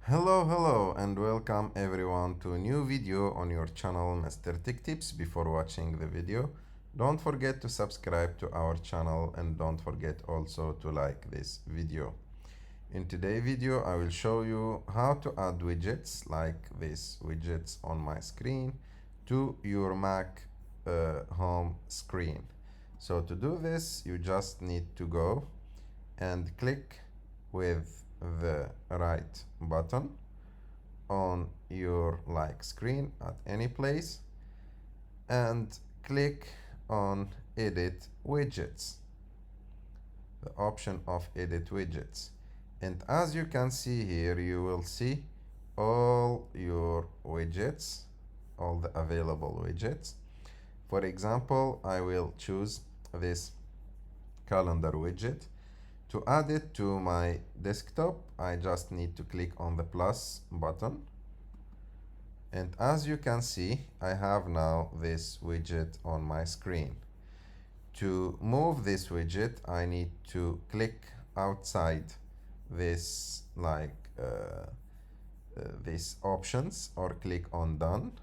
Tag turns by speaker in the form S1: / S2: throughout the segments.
S1: Hello, and welcome everyone to a new video on your channel Mr. Tech Tips. Before watching the video, don't forget to subscribe to our channel and don't forget also to like this video. In today's video, I will show you how to add widgets like this widgets on my screen to your Mac home screen. So to do this, you just need to go and click with the right button on your screen at any place and click on edit widgets, the option of edit widgets. And as you can see here, you will see all your widgets, all the available widgets. For example, I will choose this calendar widget. To add it to my desktop, I just need to click on the plus button. And as you can see, I have now this widget on my screen. To move this widget, I need to click outside this these options or click on done.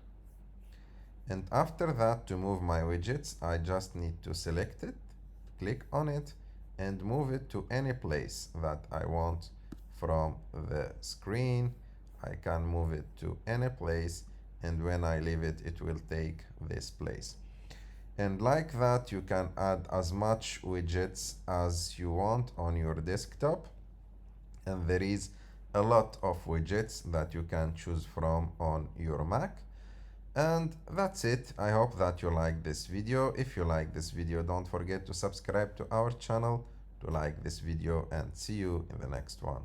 S1: And after that, to move my widgets, I just need to select it, click on it, and move it to any place that I want from the screen. I can move it to any place, and when I leave it, it will take this place. And like that, you can add as much widgets as you want on your desktop. And there is a lot of widgets that you can choose from on your Mac. And that's it. I hope that you like this video. If you like this video, don't forget to subscribe to our channel, to like this video, and see you in the next one.